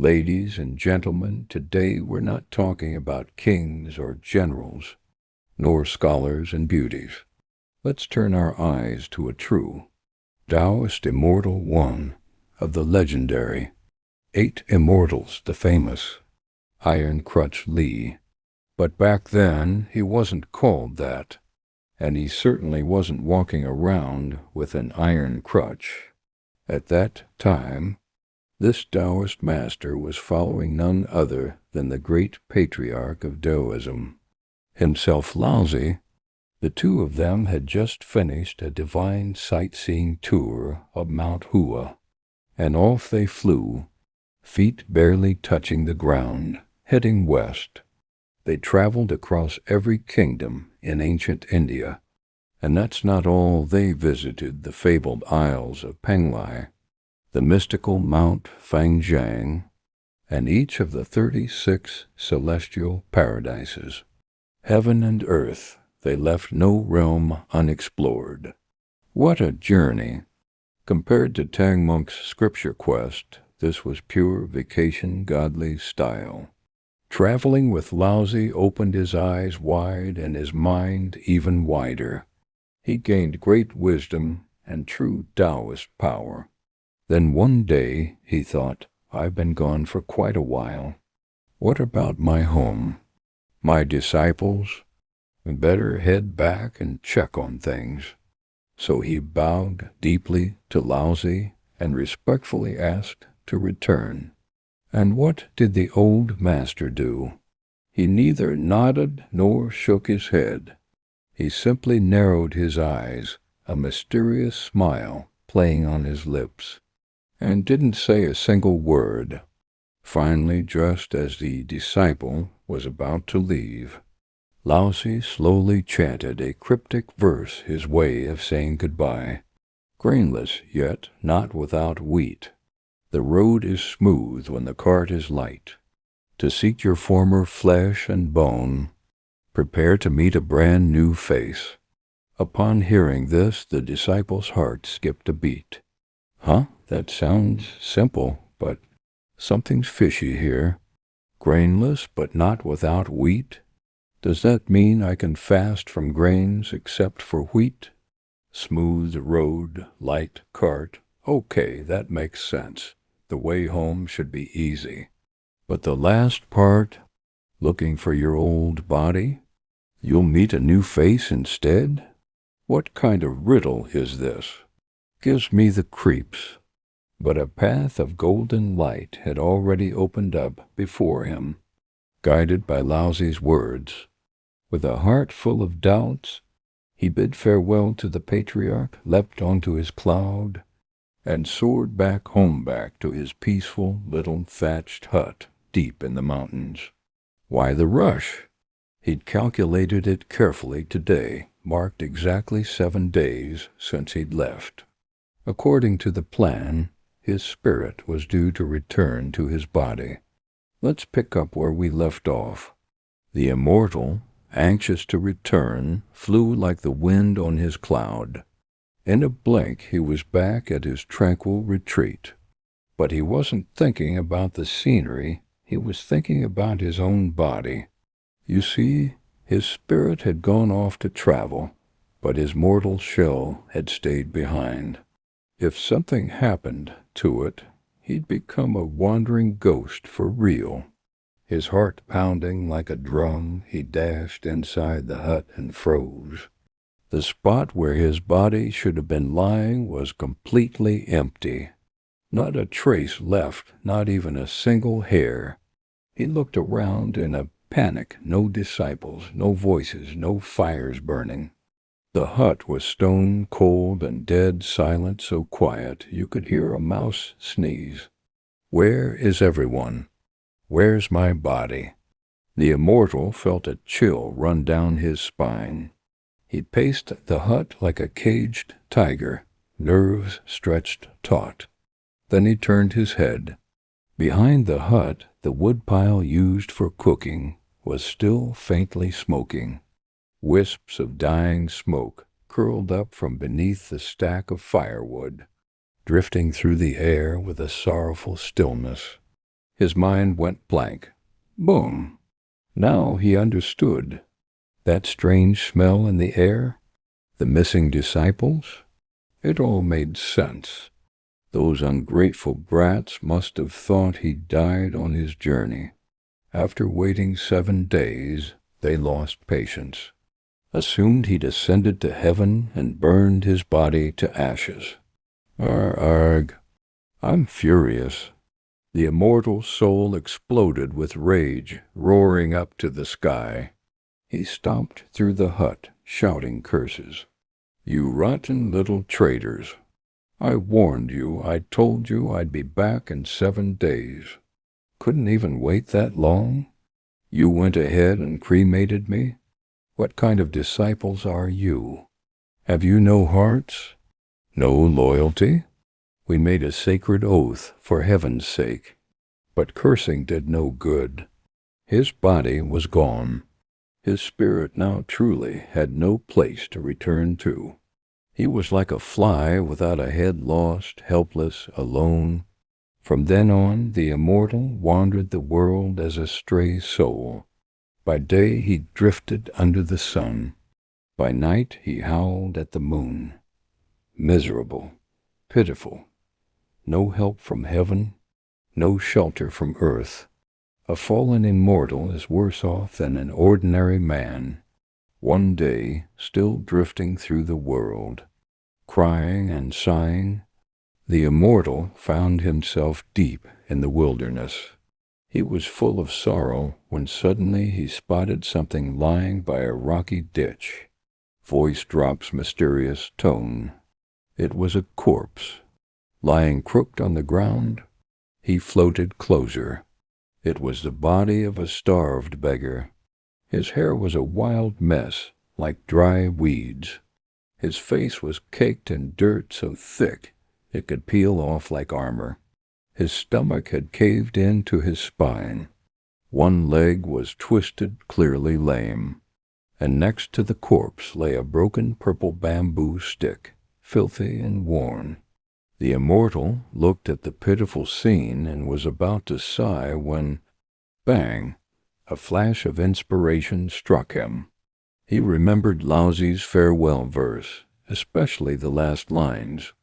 Ladies and gentlemen, today we're not talking about kings or generals, nor scholars and beauties. Let's turn our eyes to a true Taoist immortal one of the legendary Eight Immortals, the famous Iron-Crutch Li. But back then, he wasn't called that, and he certainly wasn't walking around with an iron crutch. At that time, this Taoist master was following none other than the great patriarch of Daoism, himself Laozi. The two of them had just finished a divine sightseeing tour of Mount Hua, and off they flew, feet barely touching the ground, heading west. They traveled across every kingdom in ancient India, and that's not all. They visited the fabled Isles of Penglai, the mystical Mount Fangjiang, and each of the 36 celestial paradises. Heaven and earth, they left no realm unexplored. What a journey! Compared to Tang Monk's scripture quest, this was pure vacation godly style. Traveling with Laozi opened his eyes wide and his mind even wider. He gained great wisdom and true Taoist power. Then one day he thought, I've been gone for quite a while. What about my home? My disciples? Better head back and check on things. So he bowed deeply to Laozi and respectfully asked to return. And what did the old master do? He neither nodded nor shook his head. He simply narrowed his eyes, a mysterious smile playing on his lips, and didn't say a single word. Finally, just as the disciple was about to leave, Laozi slowly chanted a cryptic verse, his way of saying goodbye. Grainless, yet not without wheat. The road is smooth when the cart is light. To seek your former flesh and bone, prepare to meet a brand new face. Upon hearing this, the disciple's heart skipped a beat. Huh? That sounds simple, but something's fishy here. Grainless, but not without wheat? Does that mean I can fast from grains except for wheat? Smooth road, light cart. Okay, that makes sense. The way home should be easy. But the last part, looking for your old body? You'll meet a new face instead? What kind of riddle is this? Gives me the creeps. But a path of golden light had already opened up before him. Guided by Laozi's words, with a heart full of doubts, he bid farewell to the patriarch, leapt onto his cloud, and soared back to his peaceful little thatched hut deep in the mountains. Why the rush? He'd calculated it carefully today, marked exactly 7 days since he'd left. According to the plan, his spirit was due to return to his body. Let's pick up where we left off. The immortal, anxious to return, flew like the wind on his cloud. In a blink he was back at his tranquil retreat. But he wasn't thinking about the scenery, he was thinking about his own body. You see, his spirit had gone off to travel, but his mortal shell had stayed behind. If something happened to it, he'd become a wandering ghost for real. His heart pounding like a drum, he dashed inside the hut and froze. The spot where his body should have been lying was completely empty. Not a trace left, not even a single hair. He looked around in a panic. No disciples, no voices, no fires burning. The hut was stone cold and dead silent, so quiet you could hear a mouse sneeze. Where is everyone? Where's my body? The immortal felt a chill run down his spine. He paced the hut like a caged tiger, nerves stretched taut. Then he turned his head. Behind the hut, the woodpile used for cooking was still faintly smoking. Wisps of dying smoke curled up from beneath the stack of firewood, drifting through the air with a sorrowful stillness. His mind went blank. Boom! Now he understood. That strange smell in the air, the missing disciples, it all made sense. Those ungrateful brats must have thought he died on his journey. After waiting 7 days, they lost patience, assumed he'd ascended to heaven and burned his body to ashes. Arg. I'm furious. The immortal soul exploded with rage, roaring up to the sky. He stomped through the hut, shouting curses. You rotten little traitors. I warned you, I told you I'd be back in 7 days. Couldn't even wait that long? You went ahead and cremated me? What kind of disciples are you? Have you no hearts? No loyalty? We made a sacred oath for heaven's sake. But cursing did no good. His body was gone. His spirit now truly had no place to return to. He was like a fly without a head, lost, helpless, alone. From then on, the immortal wandered the world as a stray soul. By day he drifted under the sun. By night he howled at the moon. Miserable, pitiful. No help from heaven, no shelter from earth. A fallen immortal is worse off than an ordinary man. One day, still drifting through the world, crying and sighing, the immortal found himself deep in the wilderness. He was full of sorrow when suddenly he spotted something lying by a rocky ditch. Voice drops mysterious tone. It was a corpse. Lying crooked on the ground, he floated closer. It was the body of a starved beggar. His hair was a wild mess, like dry weeds. His face was caked in dirt so thick it could peel off like armor. His stomach had caved in to his spine. One leg was twisted, clearly lame. And next to the corpse lay a broken purple bamboo stick, filthy and worn. The immortal looked at the pitiful scene and was about to sigh when, bang, a flash of inspiration struck him. He remembered Laozi's farewell verse, especially the last lines.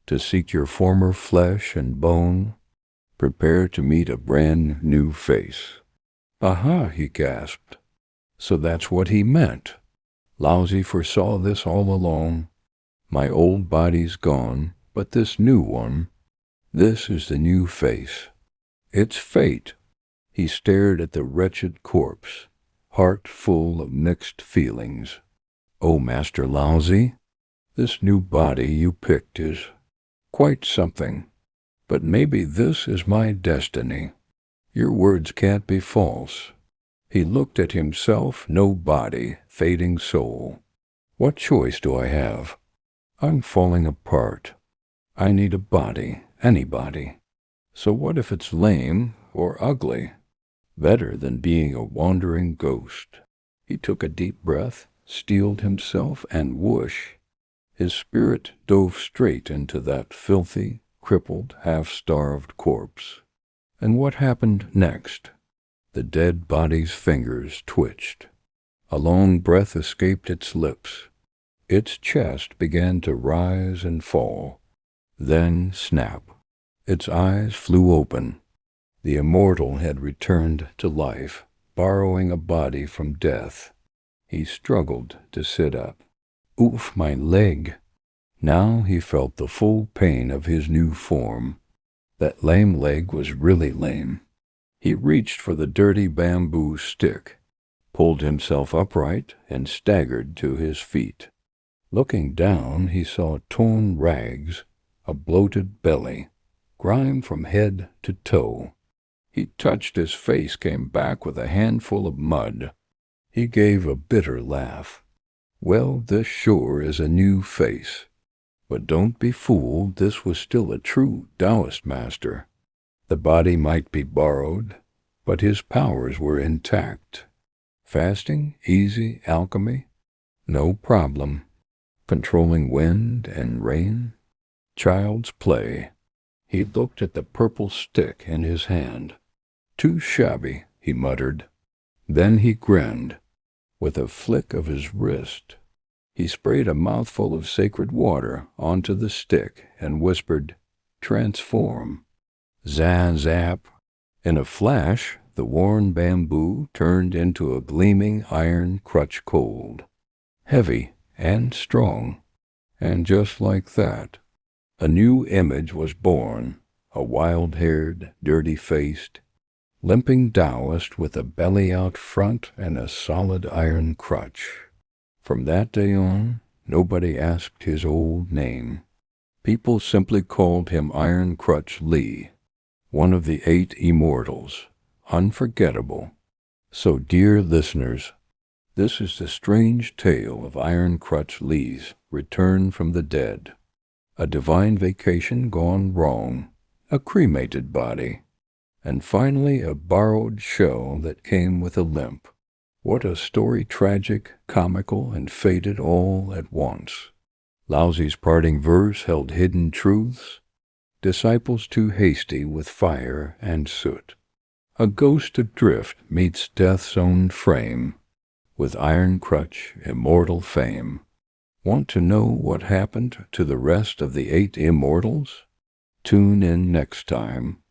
To seek your former flesh and bone, prepare to meet a brand new face. Aha, he gasped. So that's what he meant. Laozi foresaw this all along. My old body's gone, but this new one, this is the new face. It's fate. He stared at the wretched corpse, heart full of mixed feelings. Oh, Master Laozi, this new body you picked is quite something, but maybe this is my destiny. Your words can't be false. He looked at himself, no body, fading soul. What choice do I have? I'm falling apart. I need a body, anybody. So what if it's lame or ugly? Better than being a wandering ghost. He took a deep breath, steeled himself, and whoosh, his spirit dove straight into that filthy, crippled, half-starved corpse. And what happened next? The dead body's fingers twitched. A long breath escaped its lips. Its chest began to rise and fall. Then snap. Its eyes flew open. The immortal had returned to life, borrowing a body from death. He struggled to sit up. Oof, my leg! Now he felt the full pain of his new form. That lame leg was really lame. He reached for the dirty bamboo stick, pulled himself upright, and staggered to his feet. Looking down, he saw torn rags, a bloated belly, grime from head to toe. He touched his face, came back with a handful of mud. He gave a bitter laugh. Well, this sure is a new face. But don't be fooled, this was still a true Taoist master. The body might be borrowed, but his powers were intact. Fasting, easy, alchemy, no problem. Controlling wind and rain, child's play. He looked at the purple stick in his hand. too shabby," he muttered. Then he grinned. With a flick of his wrist, he sprayed a mouthful of sacred water onto the stick and whispered, "Transform." Zap! In a flash, the worn bamboo turned into a gleaming iron crutch cold, heavy and strong. And just like that, a new image was born, a wild-haired, dirty-faced, limping Taoist with a belly out front and a solid iron crutch. From that day on, nobody asked his old name. People simply called him Iron-Crutch Li, one of the 8 Immortals, unforgettable. So, dear listeners, this is the strange tale of Iron-Crutch Li's return from the dead, a divine vacation gone wrong, a cremated body, and finally a borrowed shell that came with a limp. What a story, tragic, comical, and fated all at once. Laozi's parting verse held hidden truths. Disciples too hasty with fire and soot. A ghost adrift meets death's own frame, with Iron-Crutch immortal fame. Want to know what happened to the rest of the 8 Immortals? Tune in next time